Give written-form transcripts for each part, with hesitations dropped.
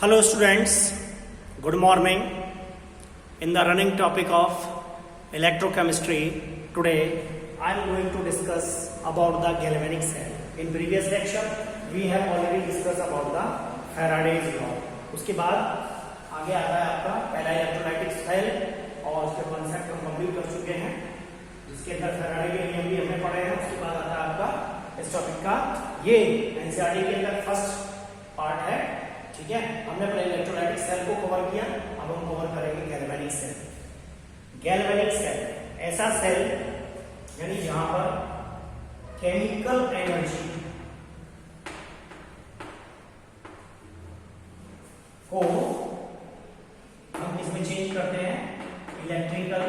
Hello students, good morning. In the running topic of electrochemistry, today I am going to discuss about the galvanic cell. In previous lecture, we have already discussed about the Faraday's law. उसके बाद आगे आता है आपका पहला electrolytic cell और उसके concept हम कंप्लीट कर चुके हैं, जिसके अंदर फैराडे के नियम भी हमने पढ़े हैं। उसके बाद आता है आपका इस टॉपिक का ये एनसीईआरटी के अंदर फर्स्ट पार्ट है। ठीक है, हमने पहले इलेक्ट्रोलाइटिक सेल को कवर किया, अब हम कवर करेंगे गैल्वेनिक सेल। गैल्वेनिक सेल ऐसा सेल यानी जहां पर केमिकल एनर्जी को हम इसमें चेंज करते हैं, इलेक्ट्रिकल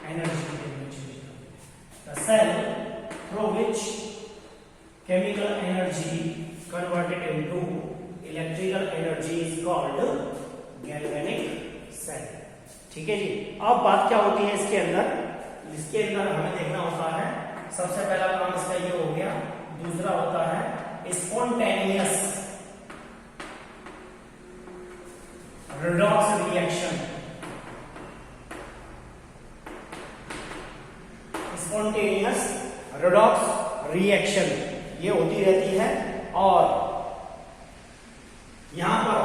एनर्जी में चेंज करते हैं। The cell through which chemical energy converted into electrical energy is called galvanic cell. ठीक है जी। अब बात क्या होती है इसके अंदर हमें देखना होता है, सबसे पहला काम इसका ये हो गया। दूसरा होता है spontaneous redox reaction. Spontaneous redox reaction ये होती रहती है और यहां पर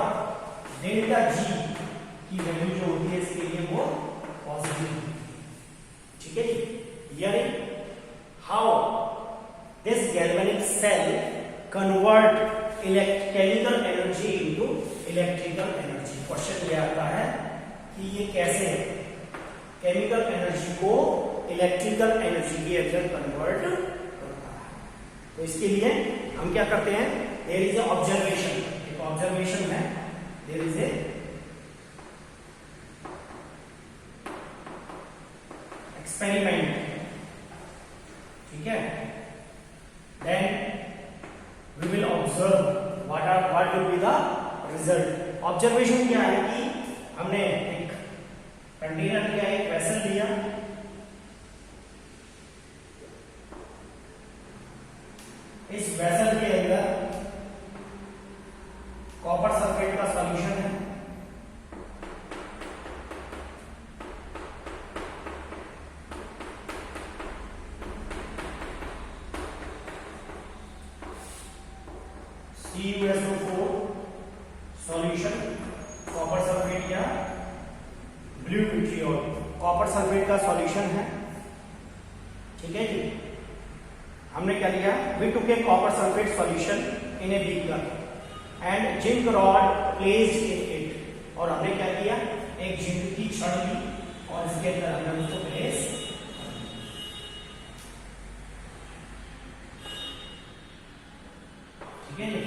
डेल्टा जी की वैल्यू जो होती है इसके लिए वो पॉजिटिव। ठीक है जी। यानी how this galvanic cell convert chemical energy into electrical energy. Question ये आता है कि ये कैसे केमिकल एनर्जी को इलेक्ट्रिकल एनर्जी के अंदर कन्वर्ट करता है। तो इसके लिए हम क्या करते हैं, देयर इज अ ऑब्जर्वेशन। एक ऑब्जर्वेशन है, देयर इज ए एक्सपेरिमेंट। ठीक है, then we will observe what will be the result. Observation क्या है कि हमने एक कंटेनर लिया, एक वेसल लिया, इस वेसल के अंदर कॉपर सल्फेट का सॉल्यूशन है। CuSO4 सॉल्यूशन कॉपर सल्फेट या ब्लू विट्रियोल कॉपर सल्फेट का सॉल्यूशन है। ठीक है जी। हमने क्या लिया, we took a copper sulphate solution in a beaker and zinc rod placed in it. और हमने क्या किया, एक जिंक की छड़ ली और इसके अंदर हमने उसको प्लेस। ठीक है जी।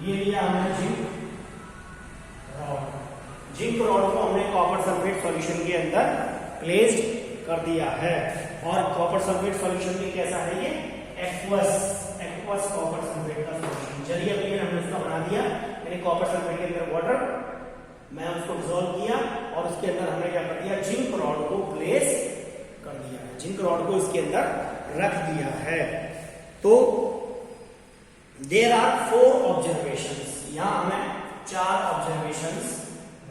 ये लिया हमने जिंक रॉड को हमने कॉपर सल्फेट सॉल्यूशन के अंदर प्लेस्ड कर दिया है। और कॉपर सल्फेट सॉल्यूशन में कैसा है, ये एक्वस कॉपर सल्फेट का सॉल्यूशन। चलिए अभी हमने उसका बना दिया, यानी कॉपर सल्फेट के अंदर वाटर मैं उसको डिसॉल्व किया और उसके अंदर हमने क्या कर दिया, जिंक रॉड को प्लेस कर दिया है, जिंक रॉड को इसके अंदर रख दिया है। तो देयर आर 4 ऑब्जर्वेशंस। यहां हमें 4 ऑब्जर्वेशंस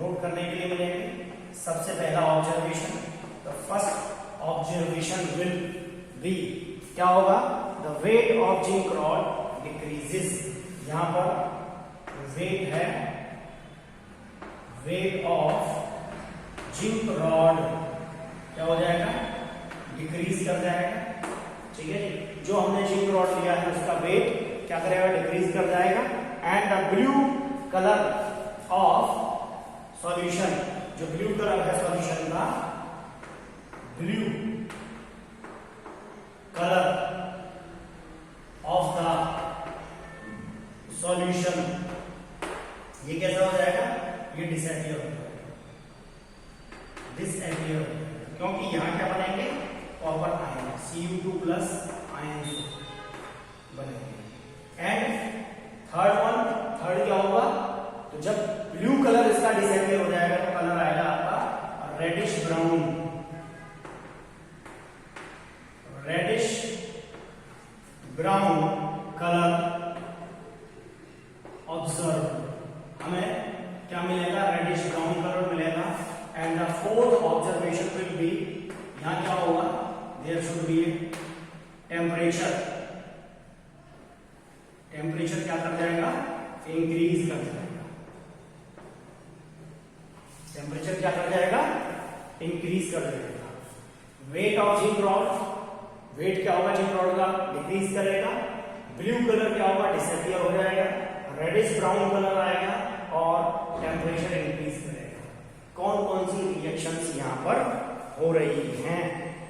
नोट करने के लिए मिलेंगे। सबसे पहला observation, the first observation will B, क्या होगा, the wait of zinc rod decreases. यहां पर वेट है, वेट ऑफ जिंक रॉड क्या हो जाएगा, डिक्रीज कर जाएगा। ठीक है जी। जो हमने जिंक रॉड लिया है उसका वेट क्या करेगा, डिक्रीज कर जाएगा। And the blue colour of solution, जो ब्लू कलर है सॉल्यूशन का, blue colour of the solution, ये कैसा हो जाएगा, ये डिसअपियर हो जाएगा, डिसअपियर। क्योंकि यहां क्या बनेंगे, copper ion, Cu2 plus ion बनेंगे। एंड थर्ड क्या होगा, तो जब ब्लू कलर इसका डिसअपियर हो जाएगा तो कलर आएगा आपका reddish brown, reddish brown colour observe. हमें फोर्थ ऑब्जर्वेशन विल बी, यहाँ क्या होगा, there should be temperature, temperature क्या कर जाएगा, इंक्रीज कर जाएगा, टेम्परेचर क्या कर जाएगा, इंक्रीज कर जाएगा। Weight of zinc rod, weight क्या होगा जिंक रॉड का, डिक्रीज करेगा। ब्लू कलर क्या होगा, डिसअपियर हो जाएगा। रेडिश ब्राउन कलर आएगा और टेम्परेचर इंक्रीज करेगा। कौन कौन सी रिएक्शंस यहाँ पर हो रही हैं,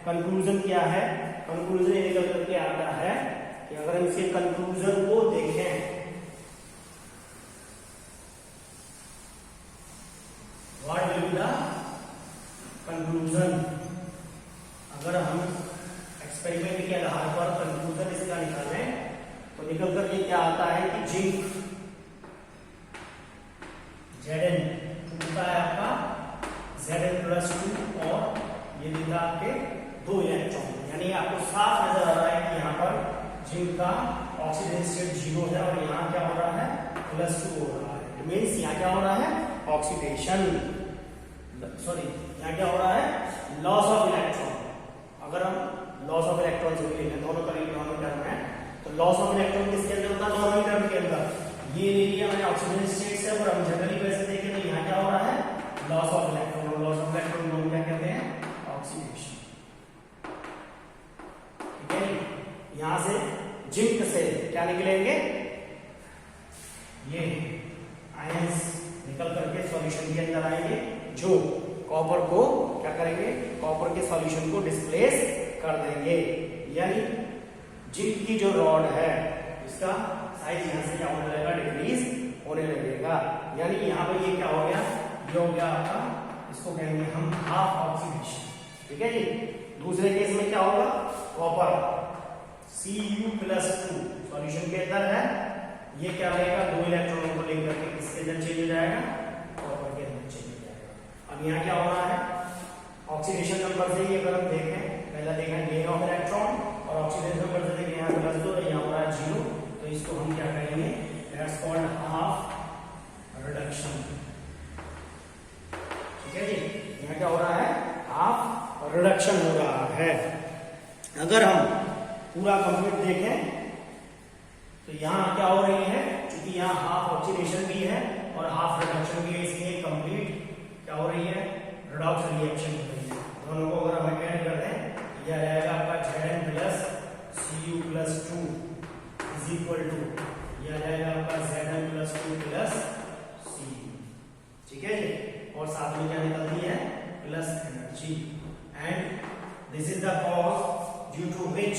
कंक्लूजन क्या है, कंक्लूजन निकल करके आता है कि अगर हम इसके कंक्लूजन को देखें, what will be the conclusion, अगर हम एक्सपेरिमेंट के आधार पर कंक्लूजन इसका निकालें तो निकल करके क्या आता है कि जिंक Zn टूटता है आपका Zn+2 और ये देता आपके 2 इलेक्ट्रॉन, यानी आपको साफ नजर आ रहा है कि यहाँ पर जिंक का ऑक्सीडेशन स्टेट 0 है और यहाँ क्या हो रहा है, +2 हो रहा है। इट मींस यहाँ क्या हो रहा है, ऑक्सीडेशन, सॉरी यहाँ क्या हो रहा है, लॉस ऑफ इलेक्ट्रॉन। अगर हम लॉस ऑफ इलेक्ट्रॉन से लेंगे, दोनों का इलेक्ट्रॉन टर्म है, तो लॉस ऑफ इलेक्ट्रॉन किसके अंदर होता है, दोनों ही टर्म के अंदर। ये ले लिया मैंने ऑक्सीजन स्टेट से, और हम जनरली वैसे देखें तो यहाँ क्या हो रहा है, लॉस ऑफ इलेक्ट्रॉन, और लॉस ऑफ इलेक्ट्रॉन को हम क्या कहते हैं, ऑक्सीडेशन। ठीक है, यहां से जिंक से क्या निकलेंगे, ये आयंस निकल करके सॉल्यूशन के अंदर आएंगे, जो कॉपर को क्या करेंगे, कॉपर के सॉल्यूशन को डिस्प्लेस कर देंगे। यानी जिंक की जो रॉड है इसका साइज यहां से क्या होने लगेगा, डिक्रीज होने लगेगा। यानी यहाँ पर ये क्या हो गया, ये हो गया आपका, इसको कहेंगे हम हाफ ऑक्सीडेशन। ठीक है जी। दूसरे केस में क्या होगा, कॉपर Cu+2 सॉल्यूशन के अंदर है, ये क्या रहेगा, 2 इलेक्ट्रॉनों को लेकर के किसके अंदर चेंज हो जाएगा, कॉपर के अंदर चेंज हो जाएगा। अब यहाँ क्या हो रहा है, ऑक्सीडेशन नंबर से ही अगर हम देखें, पहला देखा गेन ऑफ इलेक्ट्रॉन, और ऑक्सीडेशन नंबर से देखें यहाँ +2 और यहाँ हो रहा है 0, तो इसको हम क्या कहेंगे, दैट्स कॉल्ड हाफ रिडक्शन। ठीक है जी, यहाँ क्या हो रहा है, हाफ रिडक्शन हो रहा है। अगर हम पूरा कंप्लीट देखें तो यहाँ क्या हो रही है, क्योंकि यहाँ हाफ ऑक्सीडेशन भी है और हाफ रिडक्शन भी है, इसलिए कंप्लीट क्या हो रही है, रिडॉक्स रिएक्शन हो रही है। दोनों को अगर हम ऐड कर दें, यह रहेगा आपका Zn+Cu+2 इज इक्वल टू, यह रहेगा आपका Zn+2 Cu। ठीक है जी, और साथ में क्या निकलती है, plus energy. And this is the cause due to which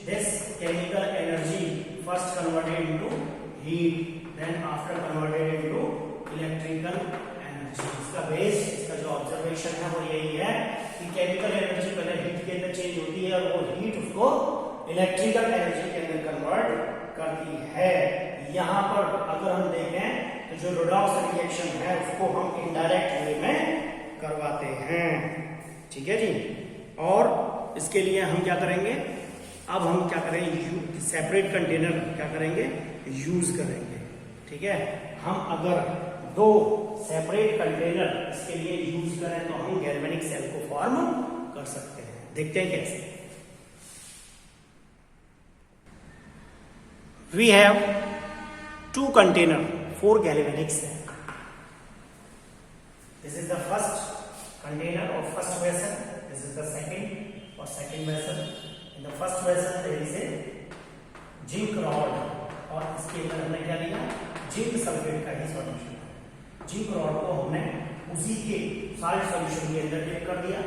this chemical energy first converted into heat, then after converted into electrical energy. इसका बेस, इसका जो ऑब्जर्वेशन है वो यही है कि केमिकल एनर्जी पहले हीट के अंदर चेंज होती है और वो हीट उसको इलेक्ट्रिकल एनर्जी के अंदर कन्वर्ट करती है। यहां पर अगर हम देखें तो जो रिडॉक्स रिएक्शन है उसको हम इनडायरेक्ट वे में करवाते हैं। ठीक है जी। और इसके लिए हम क्या करेंगे, अब हम क्या करेंगे, सेपरेट कंटेनर क्या करेंगे, यूज करेंगे। ठीक है, हम अगर 2 सेपरेट कंटेनर इसके लिए यूज करें तो हम गैल्वेनिक सेल को फॉर्म कर सकते हैं। देखते हैं कैसे। We have 2 container for galvanic cell. This is the first container or first vessel. This is the second vessel. In the first vessel there is a zinc rod, और इसके अंदर हमने क्या लिया, जिंक सल्फेट का ही सॉल्यूशन है। Zinc rod को हमने उसी के साल्ट सॉल्यूशन के अंदर डिप कर दिया।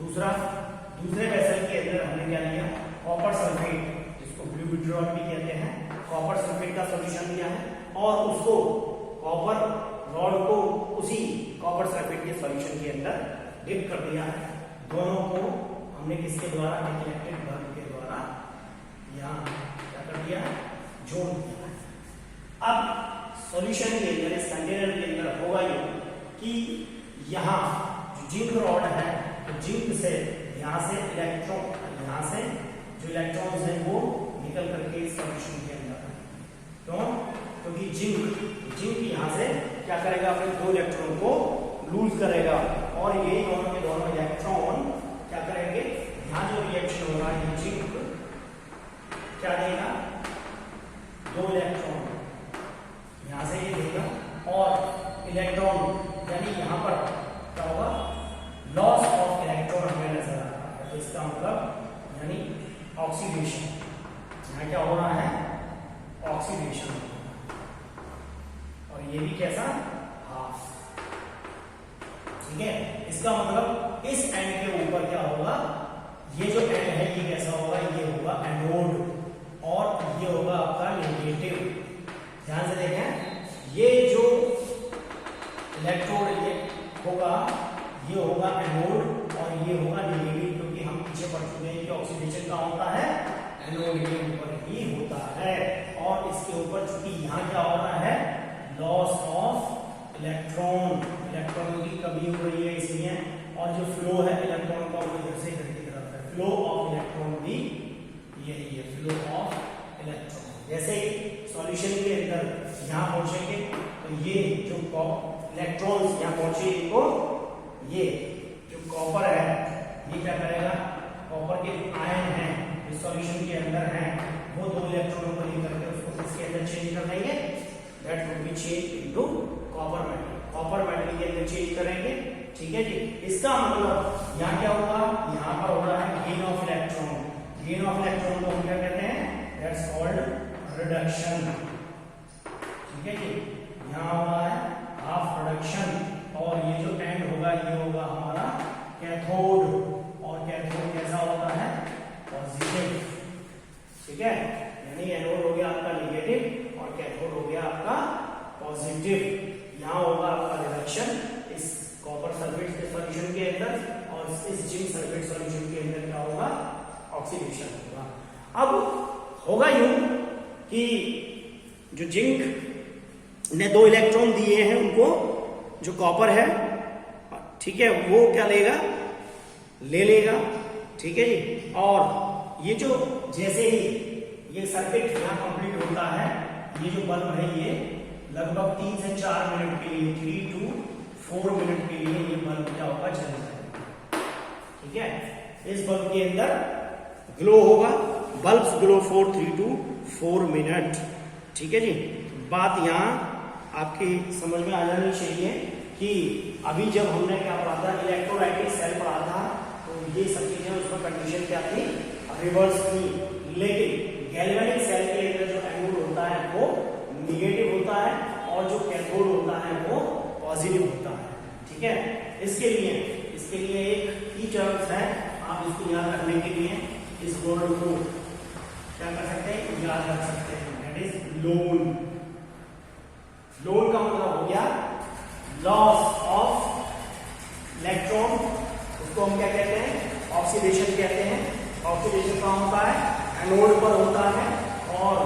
दूसरे वेसल के अंदर हमने क्या लिया, कॉपर सल्फेट, जिसको ब्लू विट्रियॉल भी कहते हैं, कॉपर सल्फेट का सॉल्यूशन लिया है और उसको कॉपर रॉड को उसी कॉपर सल्फेट के सॉल्यूशन के अंदर डिप कर दिया है। दोनों को हमने किसके द्वारा, इलेक्ट्रिक बल्ब के द्वारा यहाँ क्या कर दिया, जोड़ दिया है। अब सॉल्यूशन के अंदर, इस कंटेनर के अंदर होगा ये कि यहाँ जो जिंक रॉड है तो जिंक से यहाँ से इलेक्ट्रॉन, यहाँ से जो इलेक्ट्रॉन्स हैं वो निकल करके इस सॉल्यूशन के अंदर। क्यों? क्योंकि जिंक यहाँ से क्या करेगा, अपने 2 इलेक्ट्रॉन को लूज करेगा और ये दोनों के दोनों इलेक्ट्रॉन क्या करेंगे, यहाँ जो रिएक्शन होगा ये जिंक क्या देगा, 2 इलेक्ट्रॉन यहाँ से ये देगा और इलेक्ट्रॉन यानी यहाँ पर क्या होगा, लॉस ऑफ इलेक्ट्रॉन हमें नजर आ रहा है। तो इसका मतलब यानी ऑक्सीडेशन, यहाँ क्या हो रहा है, ऑक्सीडेशन, और ये भी कैसा, हाफ। ठीक है, इसका मतलब इस एंड के ऊपर क्या होगा, ये जो एंड है ये कैसा होगा, ये होगा एनोड और ये होगा आपका नेगेटिव। ध्यान से देखें, ये जो इलेक्ट्रोड ये होगा, ये होगा एनोड और ये होगा नेगेटिव, क्योंकि हम पीछे पढ़ चुके हैं कि ऑक्सीडेशन कहाँ होता है, एनोड के ऊपर ही होता है। और इसके ऊपर चूंकि यहाँ क्या हो रहा है, लॉस ऑफ इलेक्ट्रॉन, इलेक्ट्रॉनों की कमी हो रही है इसलिए, और जो फ्लो है इलेक्ट्रॉन का वो इधर से इधर की तरफ है, फ्लो ऑफ इलेक्ट्रॉन भी यही है, फ्लो ऑफ इलेक्ट्रॉन। जैसे ही सॉल्यूशन के अंदर यहाँ पहुंचेंगे तो ये जो इलेक्ट्रॉन्स यहाँ पहुंचे इनको, ये जो कॉपर है ये क्या करेगा, कॉपर के आयन है इस सॉल्यूशन के अंदर है, वो 2 इलेक्ट्रॉनों को लेकर के उसको इसके अंदर चेंज कर देंगे, that will be change into copper metal, copper metal के अंदर चेंज करेंगे। ठीक है जी, इसका मतलब यहाँ क्या होगा, यहाँ पर हो रहा है gain of electron, gain of electron को हम क्या कहते हैं, दैट्स कॉल्ड रिडक्शन। ठीक है जी, यहाँ हो रहा है हाफ रिडक्शन, और ये जो एंड होगा ये होगा हमारा कैथोड, और कैथोड कैसा होता है, पॉजिटिव। ठीक है, यानी एनोड हो गया आपका नेगेटिव और कैथोड हो गया आपका पॉजिटिव। यहाँ होगा आपका रिडक्शन इस कॉपर सल्फेट के सॉल्यूशन के अंदर, और इस जिंक सल्फेट सॉल्यूशन के अंदर क्या होगा, ऑक्सीडेशन होगा। अब होगा यूं कि जो जिंक ने 2 इलेक्ट्रॉन दिए हैं उनको, जो कॉपर है, ठीक है, वो क्या लेगा, ले लेगा। ठीक है जी, और ये जो जैसे ही ये सर्किट यहाँ कंप्लीट होता है, ये जो बल्ब है ये लगभग 3 से 4 मिनट के लिए, 3 to 4 मिनट के लिए ये बल्ब क्या होगा, जल जाएगा। ठीक है, इस बल्ब के अंदर ग्लो होगा, bulbs glow for 3 to 4 minute. ठीक है जी, बात यहाँ आपकी समझ में आ जानी चाहिए कि अभी जब हमने क्या पढ़ा था, इलेक्ट्रोलाइटिक सेल पढ़ा था, तो ये सब चीजें उसमें कंडीशन क्या थी, रिवर्स थी। लेकिन गैल्वेनिक सेल के अंदर जो एनोड होता है वो नेगेटिव होता है और जो कैथोड होता है वो पॉजिटिव होता है। ठीक है, इसके लिए एक की टर्म्स है, आप इसको याद रखने के लिए इस वर्ड को क्या कर सकते हैं, याद रख सकते हैं, दैट इज लोन। लोन का मतलब हो गया लॉस ऑफ इलेक्ट्रॉन, उसको हम क्या कहते हैं, ऑक्सीडेशन कहते हैं। ऑक्सीडेशन कहाँ होता है, एनोड पर होता है, और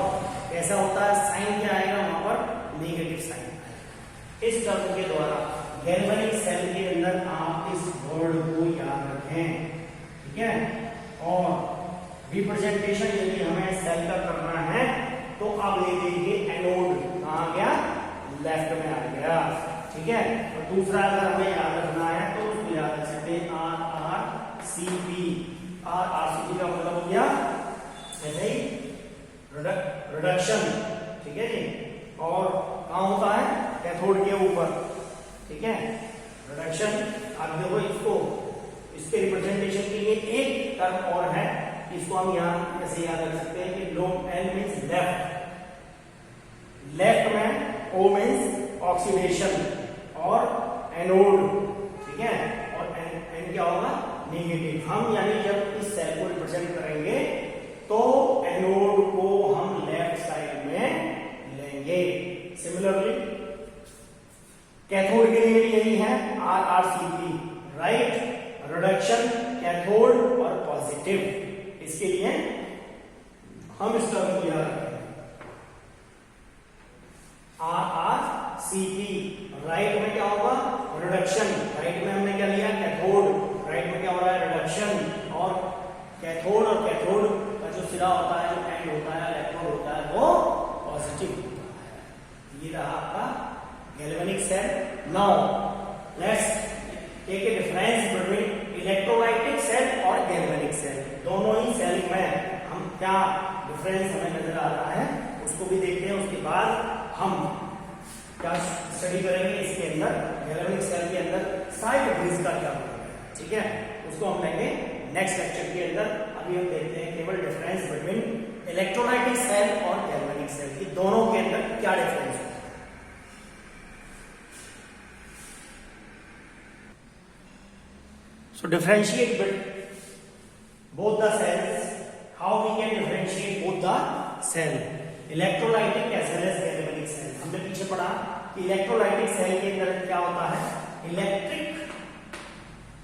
कैसा होता है, साइन क्या आएगा वहां पर, नेगेटिव साइन। इस टर्म के द्वारा गैल्वेनिक सेल के अंदर आप इस वर्ड को याद रखें। ठीक है, और रिप्रेजेंटेशन यदि हमें सेल का करना है तो अब ले लीजिए एनोड कहाँ आ गया, लेफ्ट में आ गया। ठीक है, और दूसरा अगर हमें याद रखना है तो उसको याद रख सकते हैं RRCP। RRCP का मतलब हो गया ऐसे ही रिडक्शन। ठीक है जी, और कहाँ होता है, कैथोड के ऊपर। ठीक है, रिडक्शन। अब देखो इसको, इसके रिप्रेजेंटेशन के लिए एक टर्म और है, इसको हम यहाँ ऐसे याद रख सकते हैं कि लोग L मीन्स लेफ्ट, लेफ्ट में O मीन्स ऑक्सीडेशन और एनोड। ठीक है, और एन क्या होगा, नेगेटिव। हम यानी जब इस सेल को रिप्रेजेंट करेंगे तो एनोड को हम लेफ्ट साइड में लेंगे। सिमिलरली कैथोड के लिए भी यही है, RRCP, राइट, रिडक्शन, कैथोड और पॉजिटिव। इसके लिए हम इस टर्म को याद रखेंगे, RRCP। राइट में क्या होगा, रिडक्शन, राइट में हमने क्या लिया, कैथोड, राइट में क्या हो रहा है, रिडक्शन, और कैथोड का जो सिरा होता है, जो एंड होता है, इलेक्ट्रोड होता है, वो पॉजिटिव होता है। ये रहा आपका galvanic cell. Now let's take a difference between electrolytic cell और गैल्वेनिक सेल। दोनों ही सेल में हम क्या डिफरेंस हमें नजर आ रहा है उसको भी देखते हैं। उसके बाद हम क्या स्टडी करेंगे इसके अंदर गैल्वेनिक सेल के अंदर साइड ब्रिज का क्या होगा, ठीक है, उसको हम लेंगे नेक्स्ट लेक्चर के अंदर। अभी हम देखते हैं केवल डिफरेंस बिटवीन इलेक्ट्रोलाइटिक सेल और गैल्वेनिक सेल की दोनों के अंदर क्या डिफरेंस है। So differentiate both the cells. How we can differentiate both the cell? Electrolytic as well as galvanic cell. हमने पीछे पढ़ा कि इलेक्ट्रोलाइटिक सेल के अंदर क्या होता है, इलेक्ट्रिक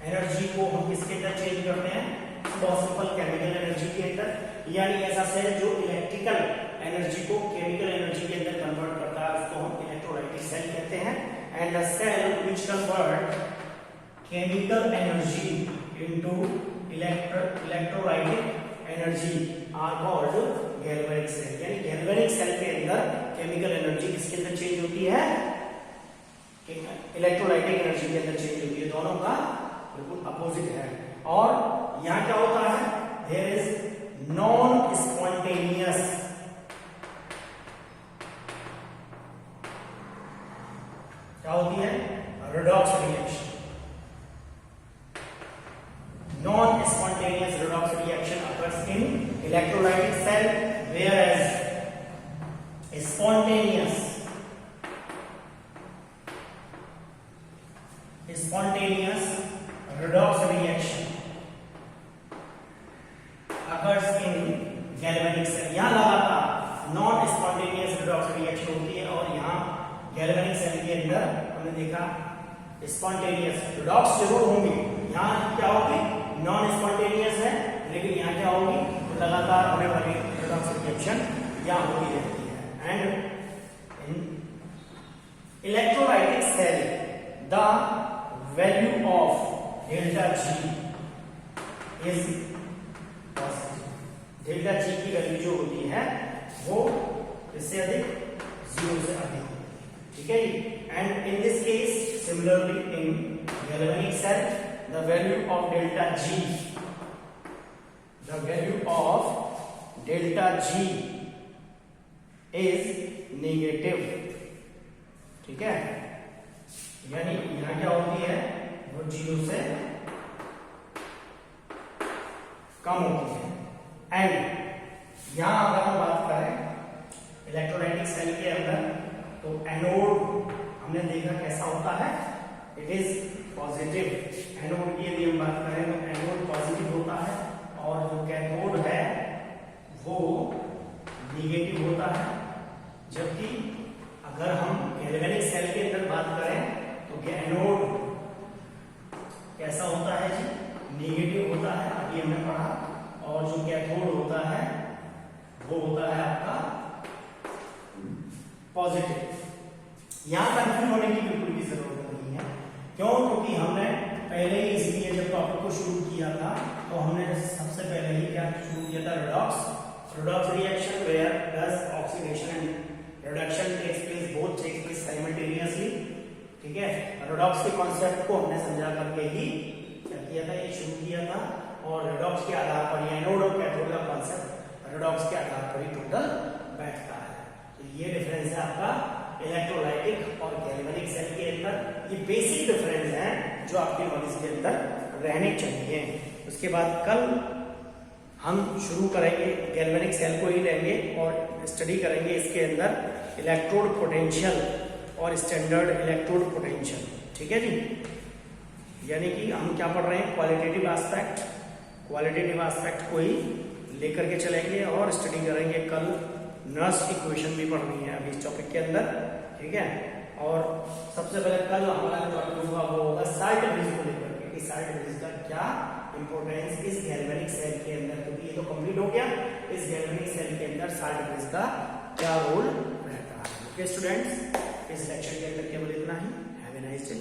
एनर्जी को हम किसके अंदर चेंज करते हैं, पॉसिबल केमिकल एनर्जी के अंदर। यानी ऐसा सेल जो इलेक्ट्रिकल एनर्जी को केमिकल एनर्जी के अंदर कन्वर्ट करता है उसको हम इलेक्ट्रोलाइटिक सेल कहते हैं। And the cell which convert chemical energy into electrolytic energy are called galvanic cell। यानी galvanic cell के अंदर chemical energy किसके अंदर चेंज होती है, इलेक्ट्रोलाइटिक एनर्जी के अंदर चेंज होती है। दोनों का बिल्कुल अपोजिट है। और यहां क्या होता है, देयर इज नॉन स्पॉन्टेनियस, क्या होती है, redox reaction. Non-spontaneous redox reaction occurs in electrolytic cell, whereas spontaneous redox reaction occurs in galvanic cell। यहाँ लगातार non-spontaneous redox reaction होती है और यहाँ galvanic cell के अंदर हमने देखा spontaneous redox जरूर होंगी, यहाँ क्या होगी, नॉन स्पॉन्टेनियस है, लेकिन यहाँ क्या होगी, तो लगातार होने वाली रिडॉक्स रिएक्शन यहाँ होती रहती है। And in electrolytic cell the value of delta G is positive. Delta G की वैल्यू जो होती है वो इससे अधिक, 0 से अधिक होती है, ठीक है जी। And in this case similarly in galvanic cell the value of delta G is negative, ठीक है। यानी यहां क्या होती है, वो 0 से कम होती है। एंड यहां अगर हम बात करें इलेक्ट्रोलाइटिक सेल के अंदर तो एनोड हमने देखा कैसा होता है, इट इज पॉजिटिव। एनोड की यदि हम बात करें तो एनोड पॉजिटिव होता है और जो कैथोड है वो नेगेटिव होता है। जबकि अगर हम गैल्वेनिक सेल के अंदर बात करें तो एनोड कैसा होता है जी, नेगेटिव होता है, अभी हमने पढ़ा। और जो कैथोड होता है वो होता है आपका पॉजिटिव। यहां कंफ्यूज होने की बिल्कुल भी जरूरत नहीं है। क्यों? क्योंकि हमने पहले ही इसलिए जब टॉपिक को शुरू किया था तो हमने सबसे पहले ही क्या शुरू किया था, redox reaction where does oxidation and reduction takes place, both takes place simultaneously, ठीक है। redox के कॉन्सेप्ट को हमने समझा करके ही क्या किया था, ये शुरू किया था। और redox के आधार पर एनोड और कैथोड का कॉन्सेप्ट redox के आधार पर ही टोटल बैठता है। तो ये डिफरेंस है आपका इलेक्ट्रोलाइटिक और गैल्वेनिक सेल के अंदर। ये बेसिक डिफरेंस है जो आपके नॉलेज के अंदर रहने चाहिए। उसके बाद कल हम शुरू करेंगे गैल्वेनिक सेल को ही लेंगे और स्टडी करेंगे इसके अंदर इलेक्ट्रोड पोटेंशियल और स्टैंडर्ड इलेक्ट्रोड पोटेंशियल, ठीक है जी। यानी कि हम क्या पढ़ रहे हैं, क्वालिटेटिव एस्पेक्ट को ही लेकर के चलेंगे और स्टडी करेंगे। कल नर्स इक्वेशन भी पढ़नी है अभी इस टॉपिक के अंदर, ठीक है। और सबसे पहले कल हमारा जो टॉपिक होगा वो होगा साल्ट ब्रिज को लेकर के, कि साल्ट ब्रिज का क्या इंपॉर्टेंस इस गैल्वेनिक सेल के अंदर, क्योंकि ये तो कंप्लीट हो गया। इस गैल्वेनिक सेल के अंदर साल्ट ब्रिज का क्या रोल रहता है। ओके स्टूडेंट्स, इस लेक्चर के अंदर केवल इतना ही। Have a nice day.